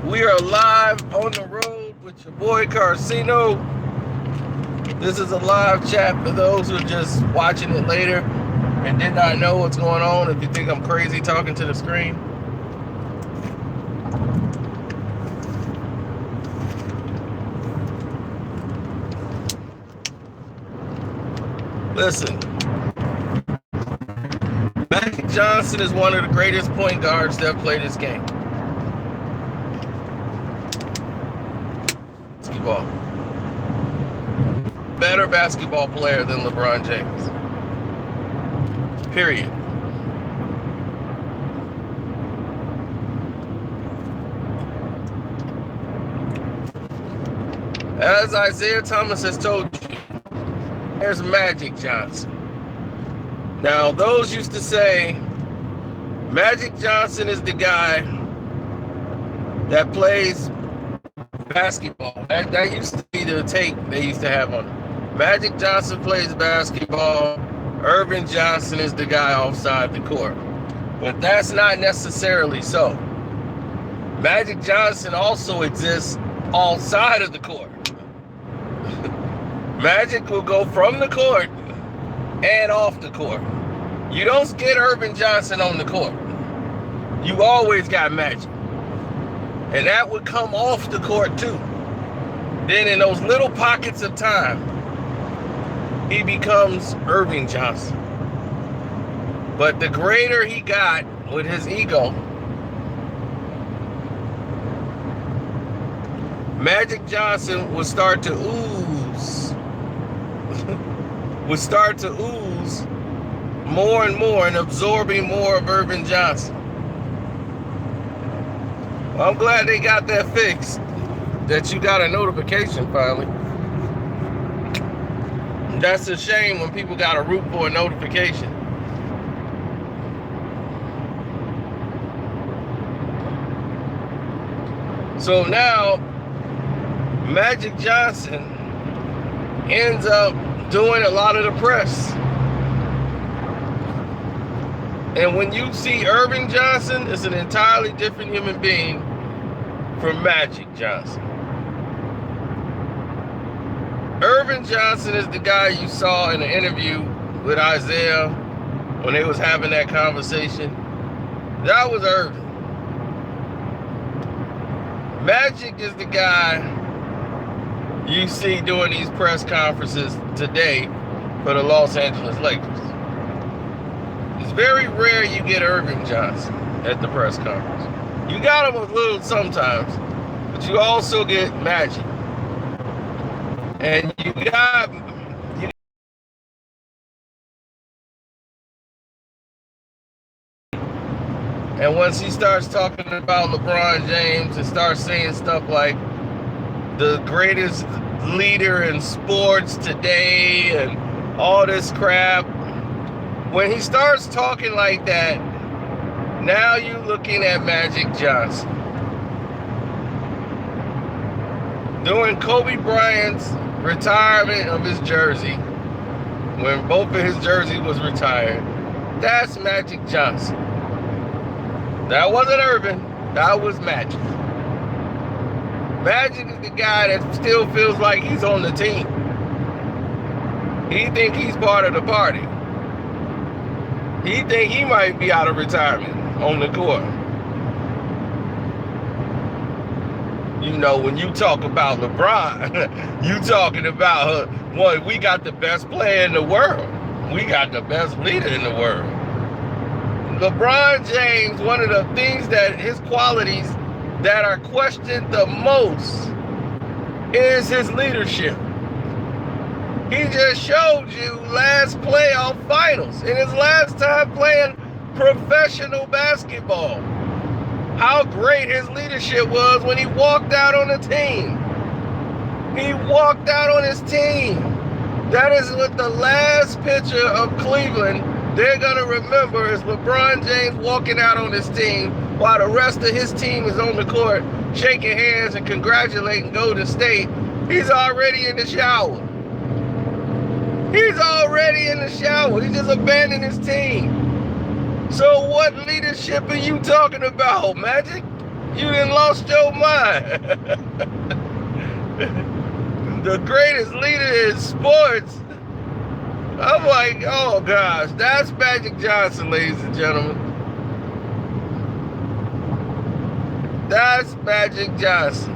We are live on the road with your boy Carcino. This is a live chat for those who are just watching it later and did not know what's going on. If you think I'm crazy talking to the screen. Listen, Magic Johnson is one of the greatest point guards that played this game. Basketball. Better basketball player than LeBron James. Period. As Isaiah Thomas has told you, there's Magic Johnson. Now, those used to say Magic Johnson is the guy that plays basketball. That used to be the take they used to have on it. Magic Johnson plays basketball. Irvin Johnson is the guy offside the court. But that's not necessarily so. Magic Johnson also exists outside of the court. Magic will go from the court and off the court. You don't get Irvin Johnson on the court. You always got Magic. And that would come off the court too. Then in those little pockets of time, he becomes Irving Johnson. But the greater he got with his ego, Magic Johnson would start to ooze. More and more and absorbing more of Irvin Johnson. Well, I'm glad they got that fixed, that you got a notification finally. That's a shame when people got to root for a notification. So now, Magic Johnson ends up doing a lot of the press. And when you see Irving Johnson, it's an entirely different human being from Magic Johnson. Irving Johnson is the guy you saw in the interview with Isaiah when they was having that conversation. That was Irving. Magic is the guy you see doing these press conferences today for the Los Angeles Lakers. It's very rare you get Irving Johnson at the press conference. You got him a little sometimes, but you also get Magic. And you got and once he starts talking about LeBron James and starts saying stuff like the greatest leader in sports today and all this crap, when he starts talking like that, now you're looking at Magic Johnson. During Kobe Bryant's retirement of his jersey, when both of his jerseys was retired, that's Magic Johnson. That wasn't Irvin, that was Magic. Magic is the guy that still feels like he's on the team. He think he's part of the party. He think he might be out of retirement on the court. You know, when you talk about LeBron, you talking about one, we got the best player in the world. We got the best leader in the world. LeBron James, one of the things that his qualities that are questioned the most is his leadership. He just showed you last playoff finals, in his last time playing professional basketball, how great his leadership was when he walked out on the team. He walked out on his team. That is what the last picture of Cleveland they're going to remember is LeBron James walking out on his team while the rest of his team is on the court shaking hands and congratulating Golden State. He's already in the shower. He's already in the shower. He just abandoned his team. So what leadership are you talking about, Magic? You done lost your mind. The greatest leader in sports. I'm like, oh gosh, that's Magic Johnson, ladies and gentlemen. That's Magic Johnson.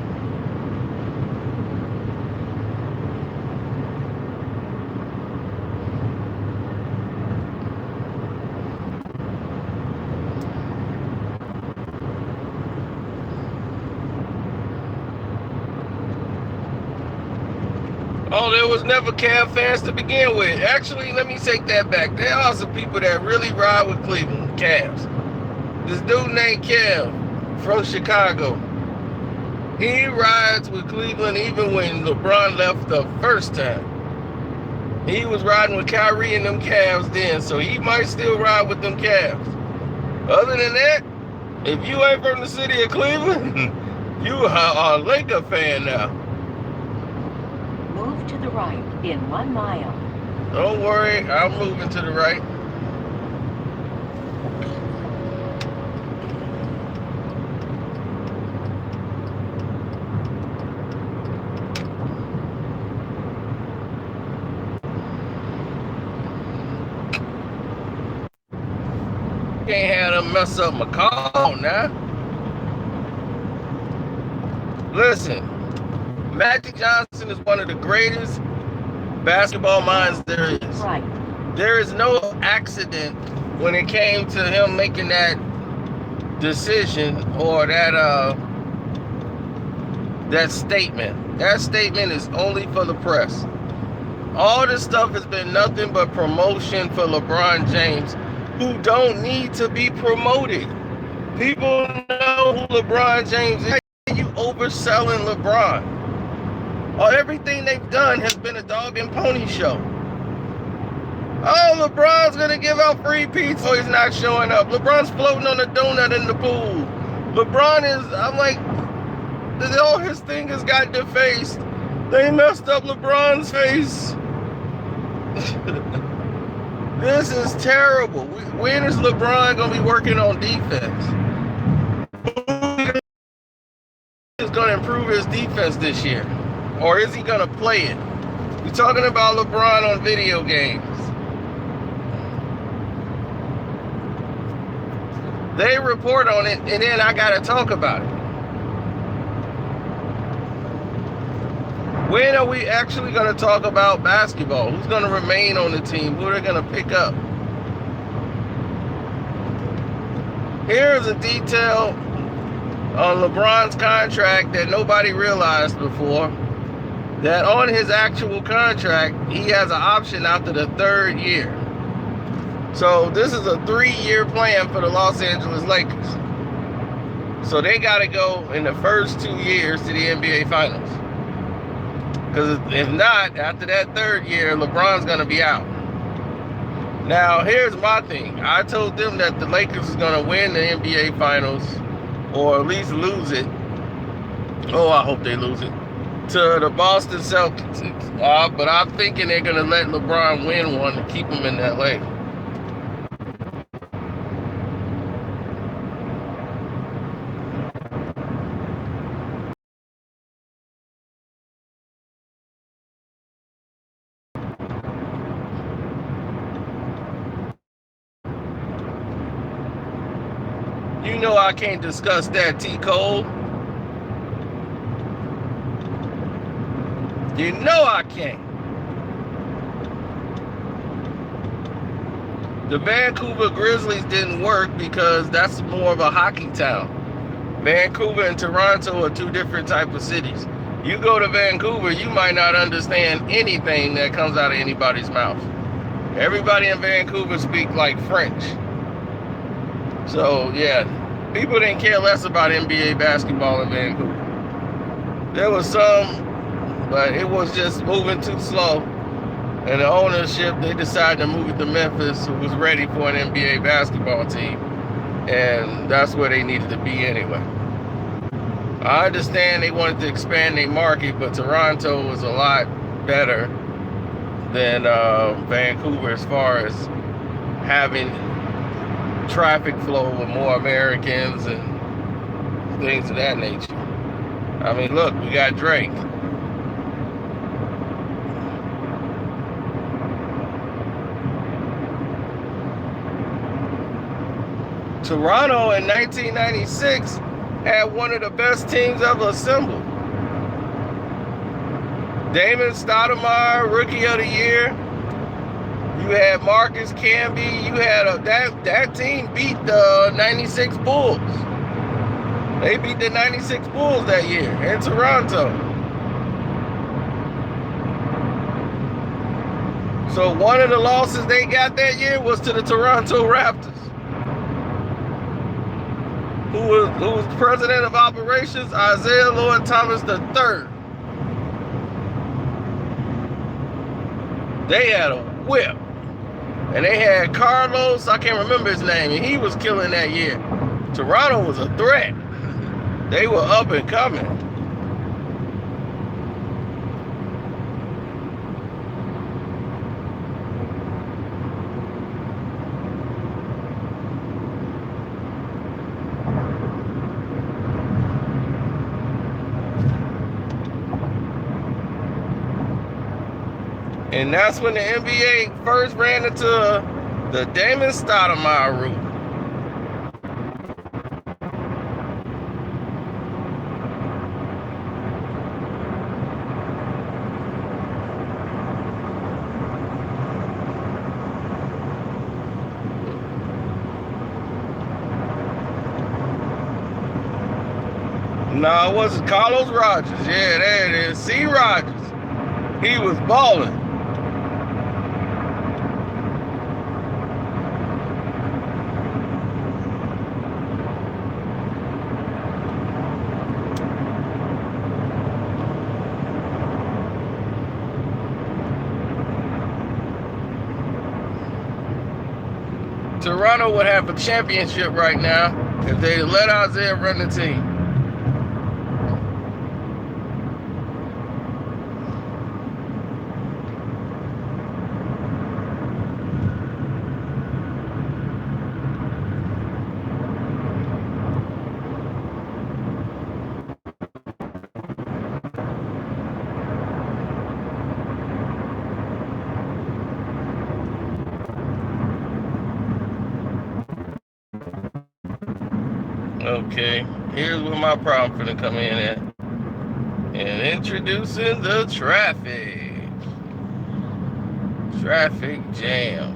Oh, there was never Cavs fans to begin with. Actually, let me take that back. There are some people that really ride with Cleveland Cavs. This dude named Kev from Chicago. He rides with Cleveland even when LeBron left the first time. He was riding with Kyrie and them Cavs then, so he might still ride with them Cavs. Other than that, if you ain't from the city of Cleveland, you are a Laker fan now. Move to the right in 1 mile. Don't worry, I'm moving to the right. Can't have them mess up my call now. Listen, Magic Johnson is one of the greatest basketball minds there is. Right. There is no accident when it came to him making that decision or that statement. That statement is only for the press. All this stuff has been nothing but promotion for LeBron James, who don't need to be promoted. People know who LeBron James is. You overselling LeBron. Everything they've done has been a dog and pony show. Oh, LeBron's gonna give out free pizza. Oh, he's not showing up. LeBron's floating on a donut in the pool. LeBron is, I'm like, all his thing has got defaced. They messed up LeBron's face. This is terrible. When is LeBron going to be working on defense? Who is going to improve his defense this year? Or is he going to play it? We're talking about LeBron on video games. They report on it, and then I got to talk about it. When are we actually going to talk about basketball? Who's going to remain on the team? Who are they going to pick up? Here's a detail on LeBron's contract that nobody realized before. That on his actual contract, he has an option after the 3rd year. So this is a 3-year plan for the Los Angeles Lakers. So they got to go in the first 2 years to the NBA Finals. Because if not, after that 3rd year, LeBron's going to be out. Now, here's my thing. I told them that the Lakers is going to win the NBA Finals, or at least lose it. Oh, I hope they lose it. To the Boston Celtics. But I'm thinking they're going to let LeBron win one to keep him in LA. You know I can't discuss that, T. Cole. You know I can't. The Vancouver Grizzlies didn't work because that's more of a hockey town. Vancouver and Toronto are 2 different types of cities. You go to Vancouver, you might not understand anything that comes out of anybody's mouth. Everybody in Vancouver speak like French. So, yeah, people didn't care less about NBA basketball in Vancouver. There was some, but it was just moving too slow. And the ownership, they decided to move it to Memphis, who was ready for an NBA basketball team. And that's where they needed to be anyway. I understand they wanted to expand their market, but Toronto was a lot better than Vancouver as far as having traffic flow with more Americans and things of that nature. I mean, look, we got Drake. Toronto in 1996 had one of the best teams ever assembled. Damon Stoudemire, Rookie of the Year. You had Marcus Camby. You had that team beat the 96 Bulls. They beat the 96 Bulls that year in Toronto. So one of the losses they got that year was to the Toronto Raptors. Who was president of operations? Isaiah Lloyd Thomas III. They had a whip. And they had Carlos, I can't remember his name, and he was killing that year. Toronto was a threat. They were up and coming. And that's when the NBA first ran into the Damon Stoudemire rule. No, it wasn't Carlos Rogers. Yeah, there it is. C. Rogers. He was balling. Toronto would have a championship right now if they let Isaiah run the team. Okay, here's where my problem finna come in at. And introducing the traffic. Traffic jam.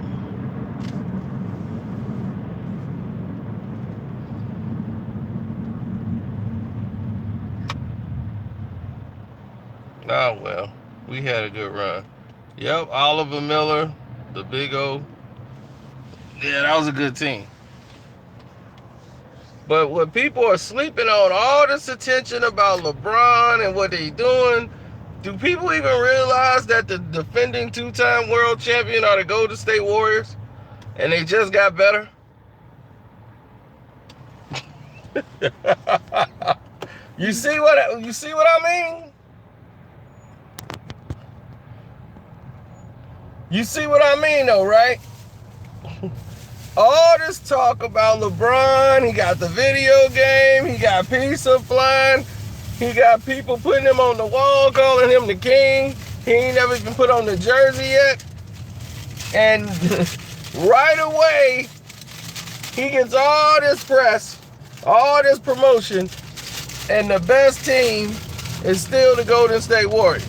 Oh well, we had a good run. Yep, Oliver Miller, the big O. Yeah, that was a good team. But what people are sleeping on, all this attention about LeBron and what they doing, do people even realize that the defending two-time world champion are the Golden State Warriors? And they just got better? You see what I mean? You see what I mean though, right? All this talk about LeBron, he got the video game, he got pizza flying, he got people putting him on the wall, calling him the king. He ain't never even put on the jersey yet. And right away, he gets all this press, all this promotion, and the best team is still the Golden State Warriors.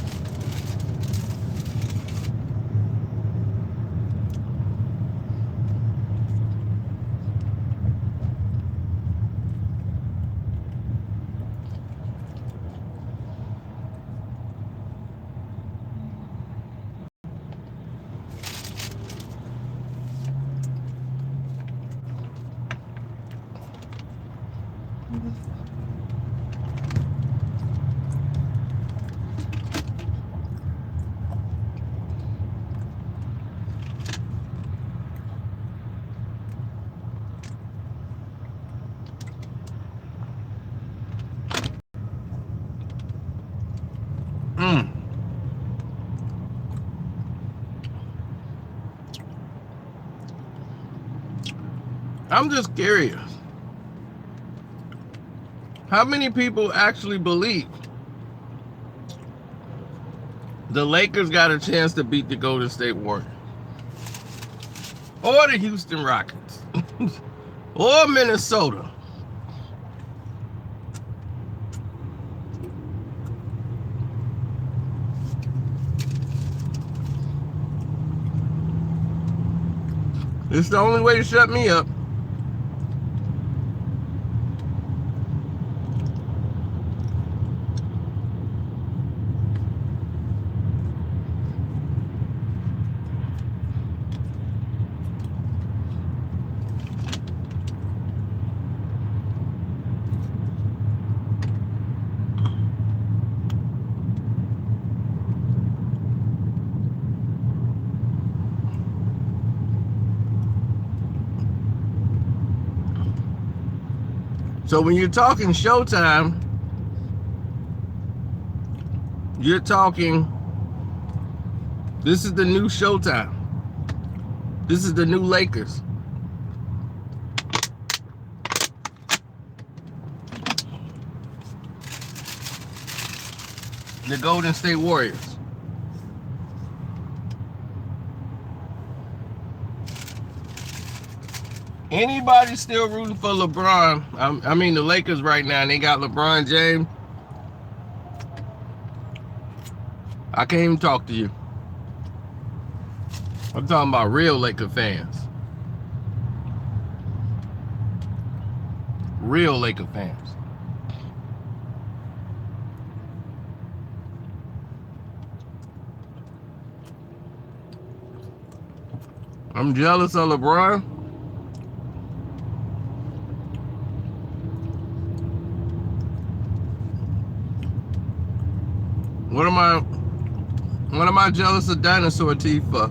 I'm just curious. How many people actually believe the Lakers got a chance to beat the Golden State Warriors? Or the Houston Rockets? Or Minnesota? It's the only way to shut me up. So when you're talking Showtime, you're talking, this is the new Showtime. This is the new Lakers. The Golden State Warriors. Anybody still rooting for LeBron? I mean the Lakers right now, and they got LeBron James. I can't even talk to you. I'm talking about real Laker fans. Real Laker fans. I'm jealous of LeBron. What am I jealous of dinosaur teeth for?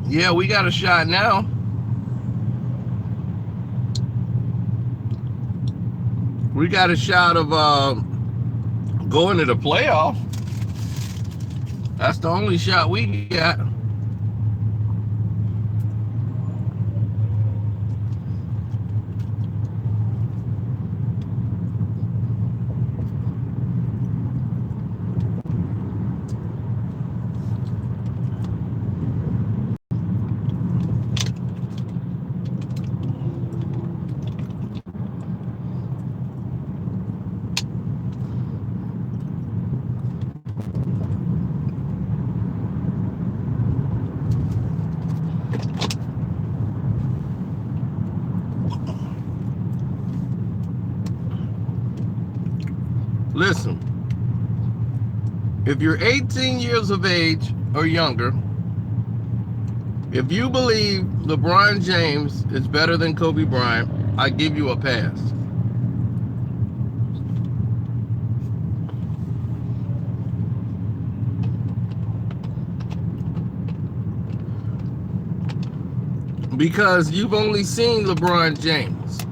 Yeah, we got a shot now. We got a shot of going to the playoff. That's the only shot we got. Listen, if you're 18 years of age or younger, if you believe LeBron James is better than Kobe Bryant, I give you a pass. Because you've only seen LeBron James.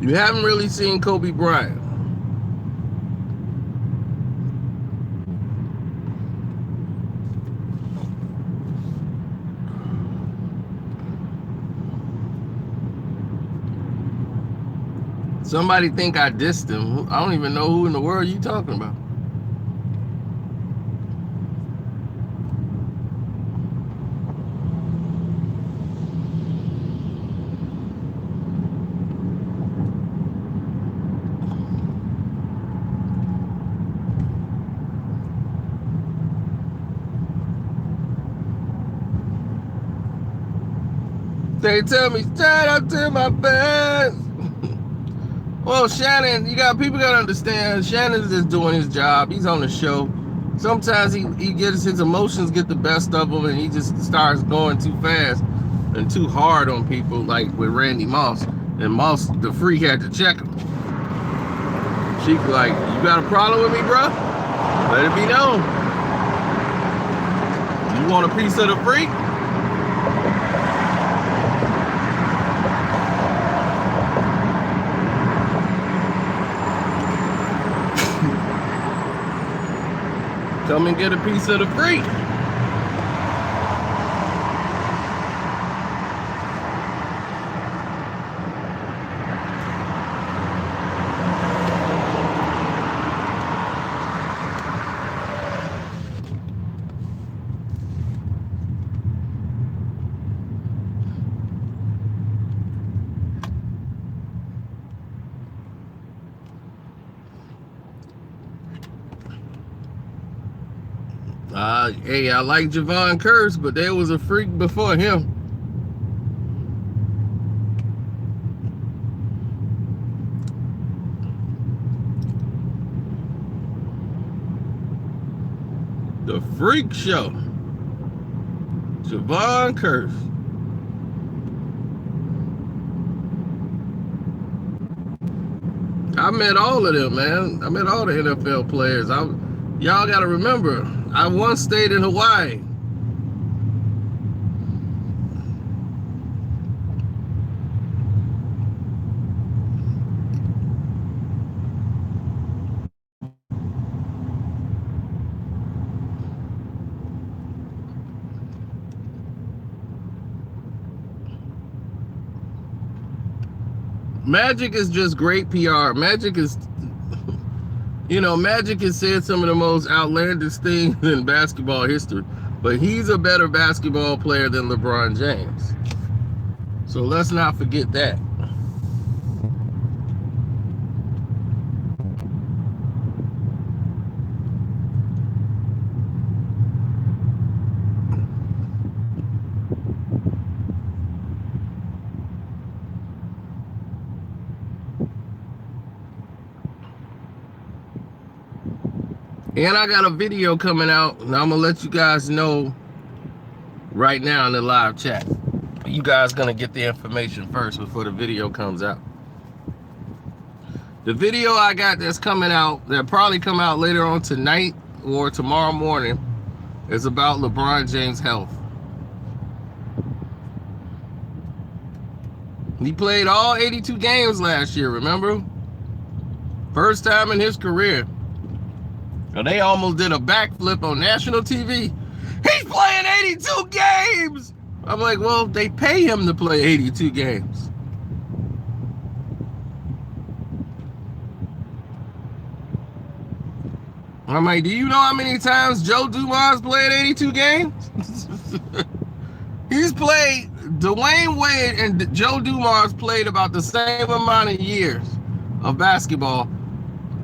You haven't really seen Kobe Bryant. Somebody think I dissed him. I don't even know who in the world you talking about. They tell me, shout out to my fans. Well, Shannon, people gotta understand, Shannon's just doing his job. He's on the show. Sometimes he gets his emotions get the best of him, and he just starts going too fast and too hard on people, like with Randy Moss. And Moss, the freak, had to check him. She like, you got a problem with me, bro? Let it be known. You want a piece of the freak? Come and get a piece of the freak. Hey, I like Javon Curse, but there was a freak before him. The Freak Show. Javon Curse. I met all of them, man. I met all the NFL players. Y'all got to remember, I once stayed in Hawaii. Magic is just great PR. Magic is, Magic has said some of the most outlandish things in basketball history, but he's a better basketball player than LeBron James. So let's not forget that. And I got a video coming out, and I'm gonna let you guys know right now in the live chat. You guys gonna get the information first before the video comes out. The video I got that's coming out, that'll probably come out later on tonight or tomorrow morning, is about LeBron James' health. He played all 82 games last year, remember? First time in his career. And they almost did a backflip on national TV. He's playing 82 games! I'm like, well, they pay him to play 82 games. I'm like, do you know how many times Joe Dumars played 82 games? He's played, Dwayne Wade and Joe Dumars played about the same amount of years of basketball.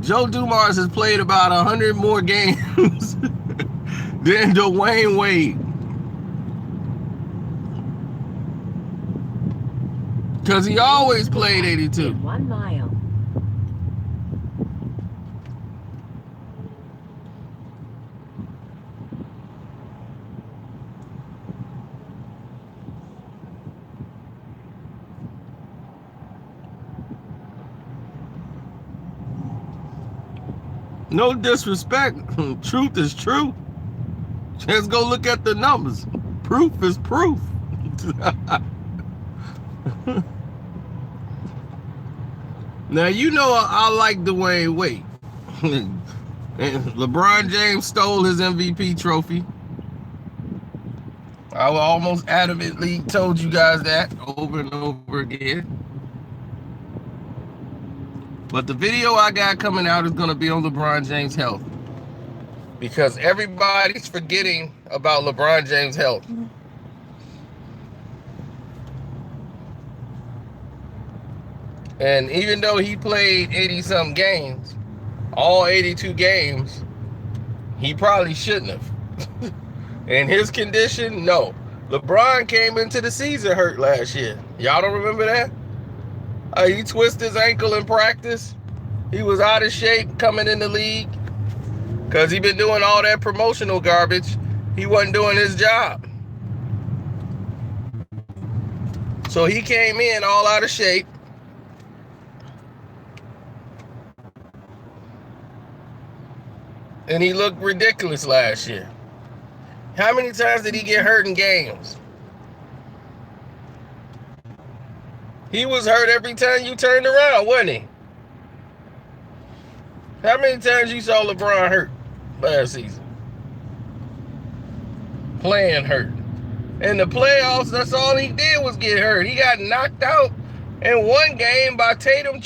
Joe Dumars has played about 100 more games than Dwayne Wade. Because he always played 82. 1 mile. No disrespect. Truth is true. Just go look at the numbers. Proof is proof. Now, I like Dwayne Wade. And LeBron James stole his MVP trophy. I almost adamantly told you guys that over and over again. But the video I got coming out is going to be on LeBron James' health. Because everybody's forgetting about LeBron James' health. And even though he played 80-something games, all 82 games, he probably shouldn't have. In his condition, no. LeBron came into the season hurt last year. Y'all don't remember that? He twisted his ankle in practice. He was out of shape coming in the league because he been doing all that promotional garbage. He wasn't doing his job. So he came in all out of shape. And he looked ridiculous last year. How many times did he get hurt in games? He was hurt every time you turned around, wasn't he? How many times you saw LeBron hurt last season? Playing hurt. In the playoffs, that's all he did was get hurt. He got knocked out in one game by Tatum's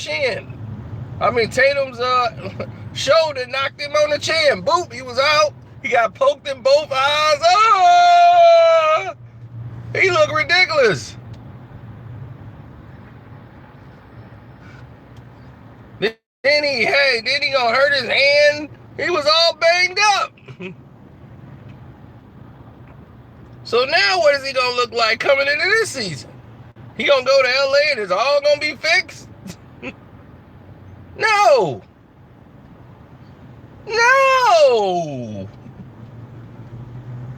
shoulder knocked him on the chin. Boop, he was out. He got poked in both eyes. Oh! He looked ridiculous. Then he gonna hurt his hand. He was all banged up. So now what is he gonna look like coming into this season? He gonna go to LA and it's all gonna be fixed? No. No.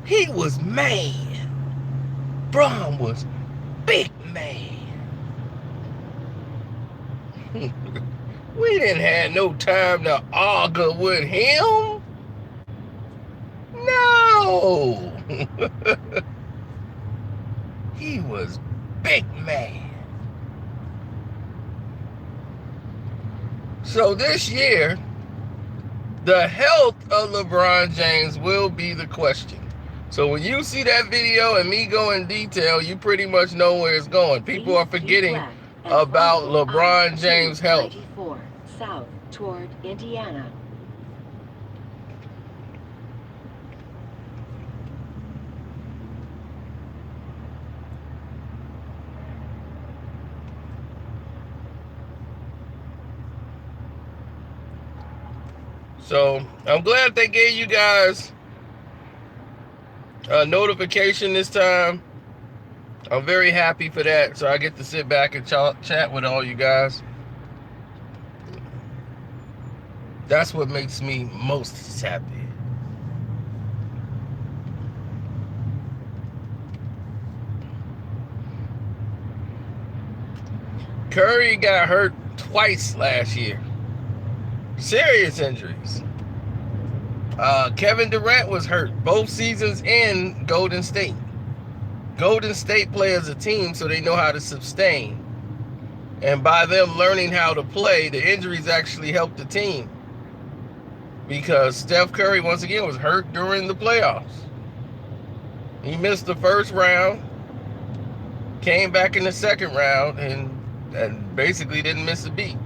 He was man. Bron was big man. We didn't have no time to argue with him. No. He was big man. So this year, the health of LeBron James will be the question. So when you see that video and me go in detail, you pretty much know where it's going. People are forgetting about LeBron James' health. 94 south toward Indiana. So I'm glad they gave you guys a notification this time. I'm very happy for that. So I get to sit back and chat with all you guys. That's what makes me most happy. Curry got hurt twice last year. Serious injuries. Kevin Durant was hurt both seasons in Golden State. Golden State play as a team, so they know how to sustain. And by them learning how to play, the injuries actually helped the team. Because Steph Curry, once again, was hurt during the playoffs. He missed the first round, came back in the second round, and basically didn't miss a beat.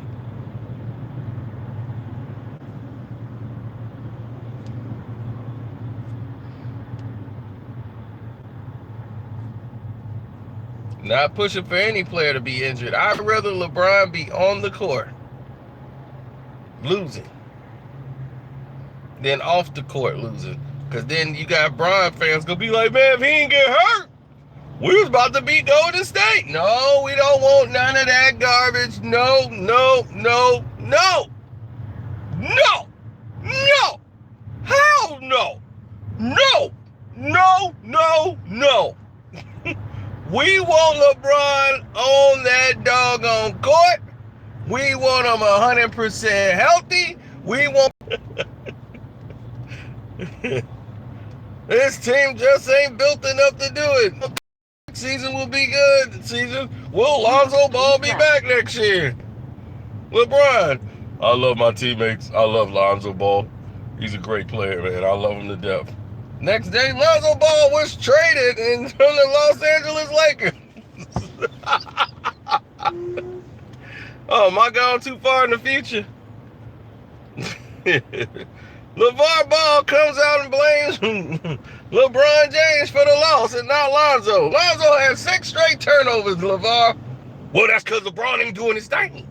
Not pushing for any player to be injured. I'd rather LeBron be on the court losing than off the court losing. Because then you got Bron fans gonna be like, man, if he didn't get hurt, we was about to beat Golden State. No, we don't want none of that garbage. No, no, no, no. No. No. Hell no. No. No, no, no. We want LeBron on that doggone court. We want him 100% healthy. We want... This team just ain't built enough to do it. Season will be good. Will Lonzo Ball be back next year? LeBron. I love my teammates. I love Lonzo Ball. He's a great player, man. I love him to death. Next day, Lonzo Ball was traded from the Los Angeles Lakers. Oh, am I going too far in the future? LeVar Ball comes out and blames LeBron James for the loss and not Lonzo. Lonzo had 6 straight turnovers, LeVar. Well, that's because LeBron ain't doing his thing.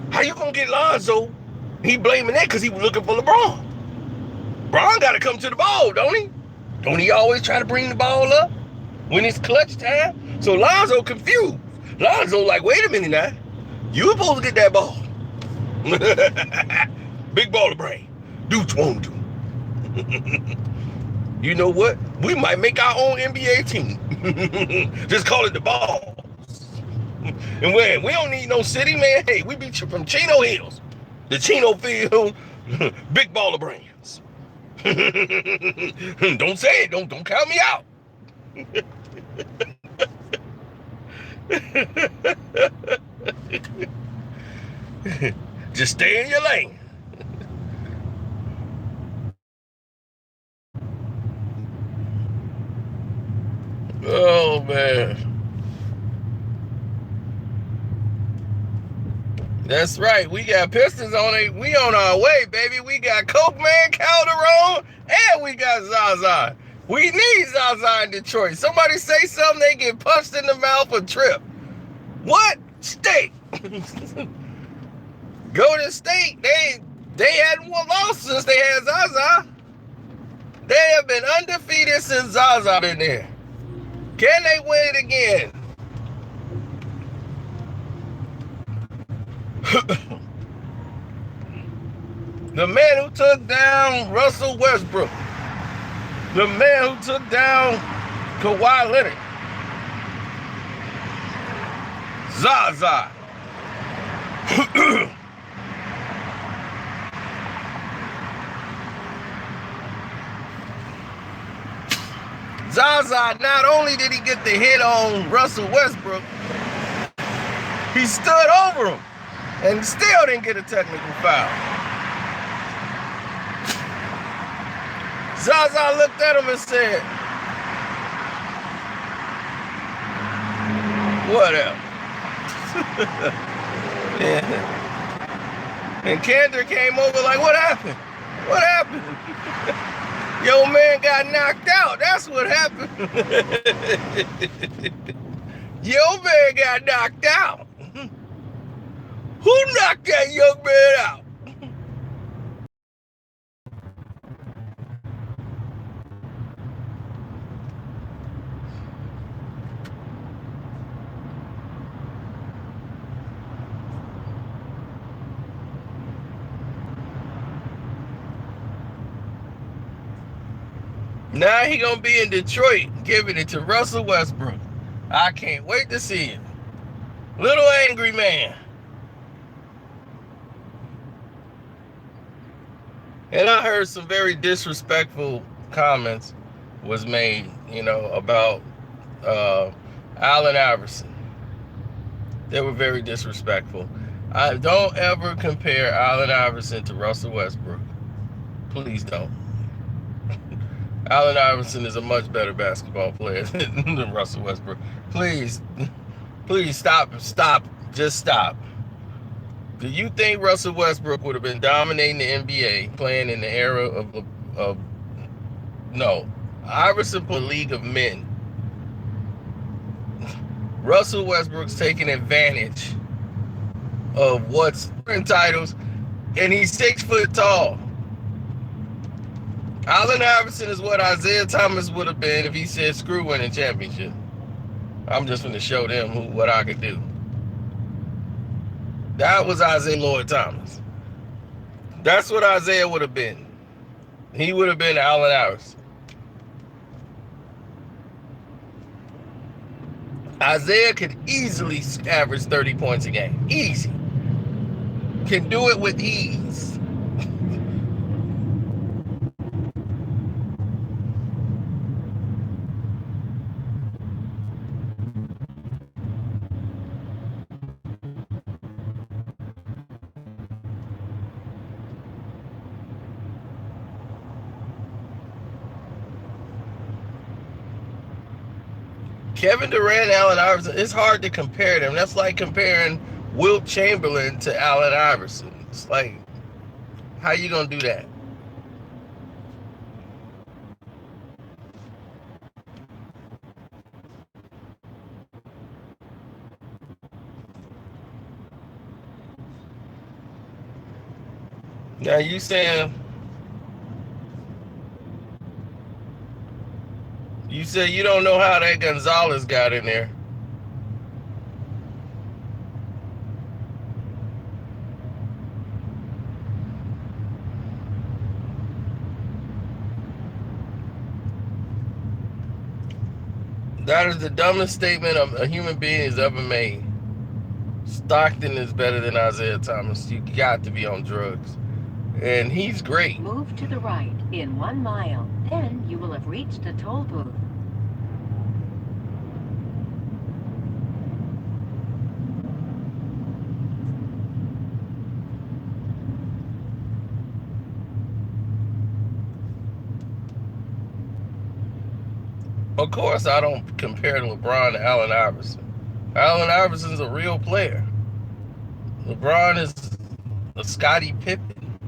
How you gonna get Lonzo? He blaming that because he was looking for LeBron. Bron got to come to the ball, don't he? Don't he always try to bring the ball up? when it's clutch time. So Lonzo confused. Lonzo like, wait a minute now. You supposed to get that ball. Big baller brain. Do what you want to do. You know what? We might make our own NBA team. Just call it the Balls. And when we don't need no city, man. Hey, we be from Chino Hills. The Chino Field. Big baller brains. Don't say it. Don't count me out. Just stay in your lane. Oh man. That's right. We got Pistons on it. We on our way, baby. We got Coke Man, Calderon, and we got Zaza. We need Zaza in Detroit. Somebody say something, they get punched in the mouth or trip. What? State. Golden State, they hadn't won lost since they had Zaza. They have been undefeated since Zaza been there. Can they win it again? The man who took down Russell Westbrook. The man who took down Kawhi Leonard. Zaza. Zaza, not only did he get the hit on Russell Westbrook, he stood over him and still didn't get a technical foul. Zaza looked at him and said, whatever. Yeah. And Kander came over like, what happened? What happened? Your man got knocked out. That's what happened. Your man got knocked out. Who knocked that young man out? Now he gonna be in Detroit giving it to Russell Westbrook. I can't wait to see him. Little angry man. And I heard some very disrespectful comments was made, about Allen Iverson. They were very disrespectful. I don't ever compare Allen Iverson to Russell Westbrook. Please don't. Allen Iverson is a much better basketball player than Russell Westbrook. Please stop, just stop. Do you think Russell Westbrook would have been dominating the NBA playing in the era of no. Iverson put a league of men. Russell Westbrook's taking advantage of what's in titles, and he's 6 foot tall. Allen Iverson is what Isaiah Thomas would have been if he said, screw winning championship. I'm just going to show them what I could do. That was Isaiah Lloyd Thomas. That's what Isaiah would have been. He would have been Allen Iverson. Isaiah could easily average 30 points a game. Easy. Can do it with ease. Kevin Durant, Allen Iverson, it's hard to compare them. That's like comparing Wilt Chamberlain to Allen Iverson. It's like, how you gonna do that? Now you said you don't know how that Gonzalez got in there. That is the dumbest statement a human being has ever made. Stockton is better than Isaiah Thomas. You got to be on drugs. And he's great. Move to the right in 1 mile. Then you will have reached a toll booth. Of course, I don't compare LeBron to Allen Iverson. Allen Iverson's a real player. LeBron is a Scottie Pippen.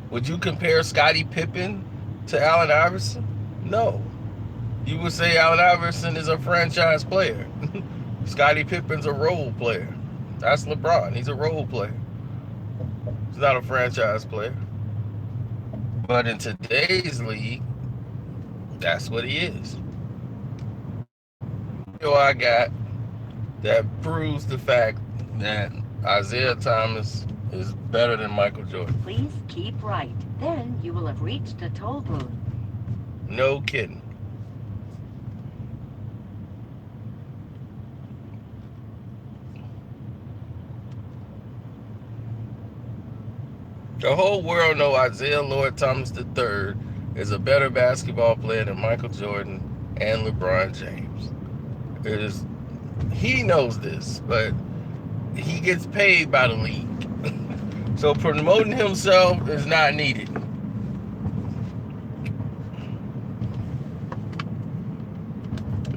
Would you compare Scottie Pippen to Allen Iverson? No. You would say Allen Iverson is a franchise player. Scottie Pippen's a role player. That's LeBron. He's a role player. He's not a franchise player. But in today's league, that's what he is. I got that proves the fact that Isaiah Thomas is better than Michael Jordan. Please keep right. Then you will have reached a toll booth. No kidding. The whole world knows Isaiah Lord Thomas III is a better basketball player than Michael Jordan and LeBron James. He knows this, but he gets paid by the league. So promoting himself is not needed.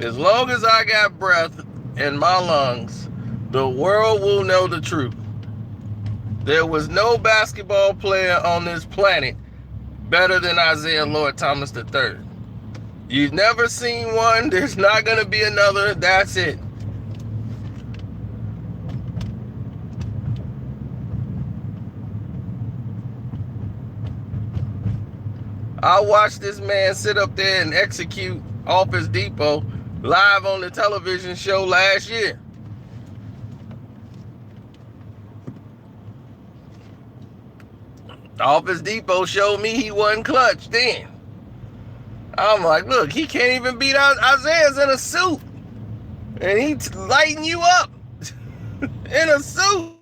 As long as I got breath in my lungs, the world will know the truth. There was no basketball player on this planet better than Isaiah Lord Thomas III. You've never seen one. There's not going to be another. That's it. I watched this man sit up there and execute Office Depot live on the television show last year. Office Depot showed me he wasn't clutch then. I'm like, look, he can't even beat out Isaiah's in a suit. And he's lighting you up in a suit.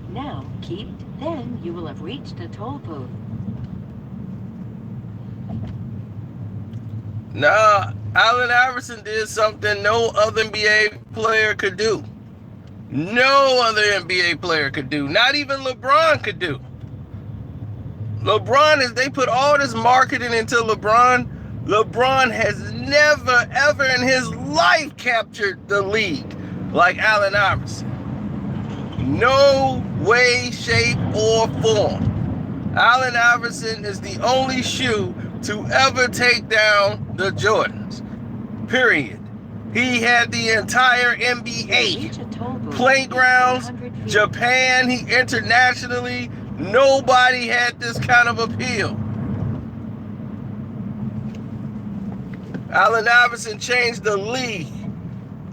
Now keep, then you will have reached a toll booth. Nah, Allen Iverson did something no other NBA player could do. No other NBA player could do. Not even LeBron could do. They put all this marketing into LeBron. LeBron has never, ever in his life captured the league like Allen Iverson. No way, shape, or form. Allen Iverson is the only shoe to ever take down the Jordans. Period. He had the entire NBA, playgrounds, Japan, internationally. Nobody had this kind of appeal. Allen Iverson changed the league.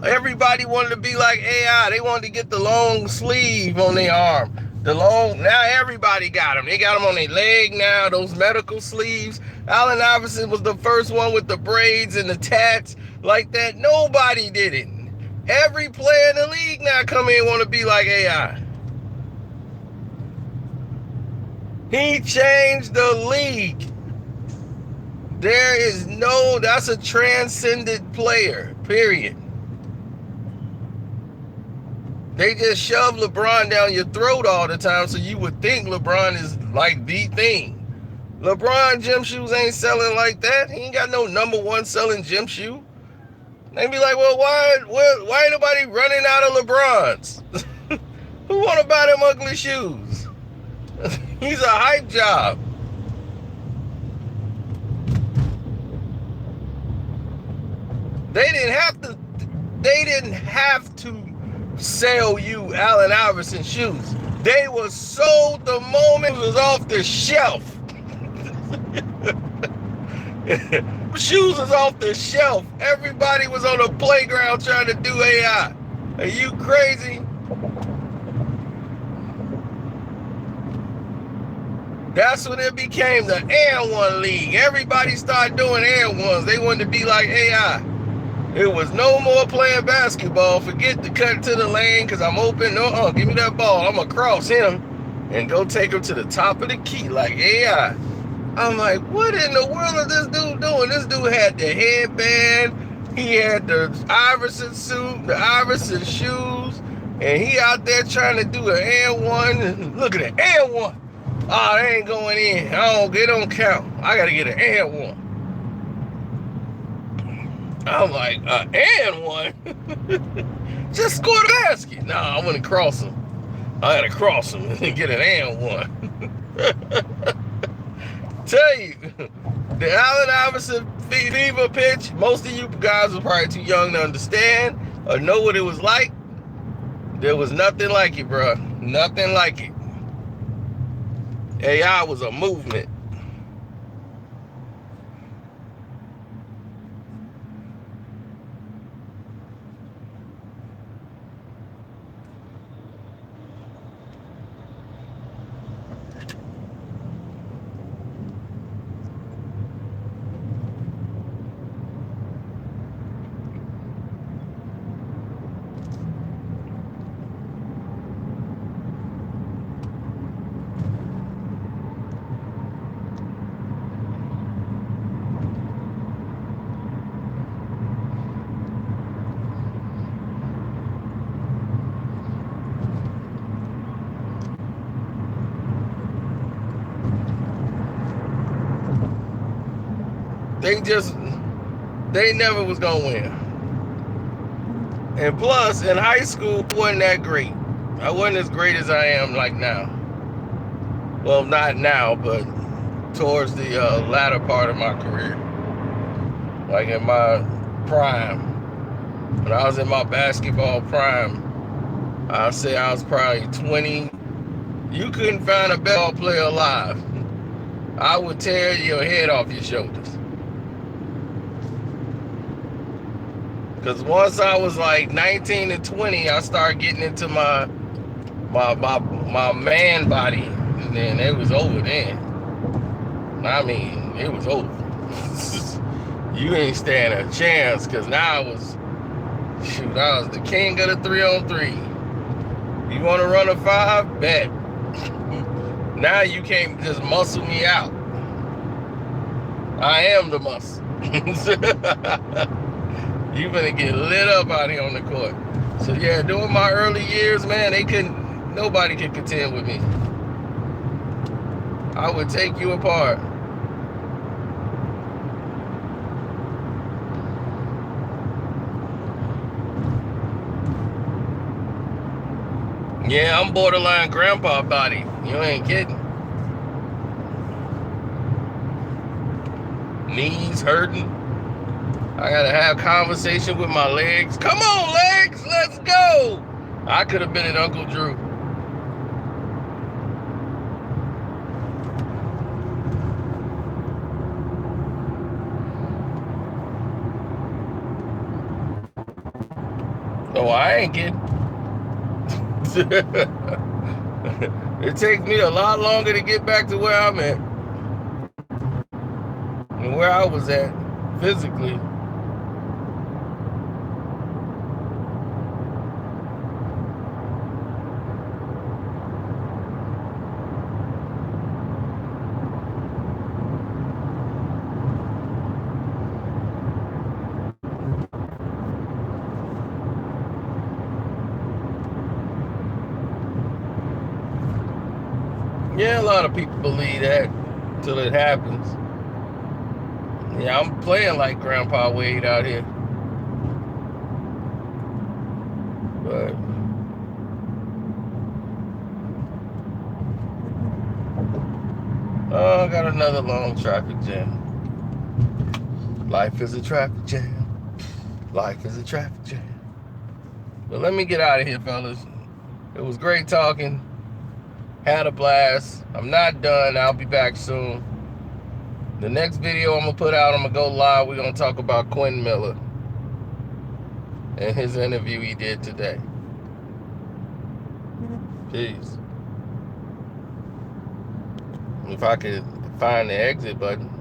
Everybody wanted to be like AI. They wanted to get the long sleeve on their arm. Now everybody got them. They got them on their leg now, those medical sleeves. Allen Iverson was the first one with the braids and the tats like that. Nobody did it. Every player in the league now come in and want to be like AI. He changed the league. That's a transcendent player, period. They just shove LeBron down your throat all the time, so you would think LeBron is like the thing. LeBron gym shoes ain't selling like that. He ain't got no #1 selling gym shoe. They be like, well, why ain't nobody running out of LeBrons? Who want to buy them ugly shoes? He's a hype job. They didn't have to sell you Allen Iverson shoes. They were sold the moment it was off the shelf. Shoes was off the shelf. Everybody was on the playground trying to do AI. Are you crazy? That's when it became the Air One League. Everybody started doing Air Ones. They wanted to be like AI. It was no more playing basketball. Forget to cut to the lane because I'm open. No, give me that ball. I'm going to cross him and go take him to the top of the key like AI. I'm like, what in the world is this dude doing? This dude had the headband. He had the Iverson suit, the Iverson shoes. And he out there trying to do an Air One. Look at it, Air One. Oh, they ain't going in. It don't count. I got to get an Air One. I'm like, and one? Just score the basket. Nah, I want to cross him. I got to cross him and get an and one. Tell you, the Allen Iverson fever pitch, most of you guys were probably too young to understand or know what it was like. There was nothing like it, bro. Nothing like it. AI was a movement. They never was gonna win. And plus, in high school, I wasn't that great. I wasn't as great as I am like now. Well, not now, but towards the latter part of my career. Like in my prime. When I was in my basketball prime, I'd say I was probably 20. You couldn't find a basketball player alive. I would tear your head off your shoulders. Because once I was like 19 and 20, I started getting into my man body. And then it was over then. I mean, it was over. You ain't stand a chance because now I was the king of the 3-on-3. You want to run a 5? Bet. Now you can't just muscle me out. I am the muscle. You gonna get lit up out here on the court. So yeah, during my early years, man, nobody could contend with me. I would take you apart. Yeah, I'm borderline grandpa body. You ain't kidding. Knees hurting. I gotta have conversation with my legs. Come on, legs, let's go. I could have been an Uncle Drew. Oh, I ain't kidding. It takes me a lot longer to get back to where I'm at and where I was at physically. Yeah, a lot of people believe that until it happens. Yeah, I'm playing like Grandpa Wade out here. But I got another long traffic jam. Life is a traffic jam. Life is a traffic jam. But let me get out of here, fellas. It was great talking. Had a blast. I'm not done. I'll be back soon. The next video I'm going to put out, I'm going to go live. We're going to talk about Quentin Miller and his interview he did today. Peace. If I could find the exit button.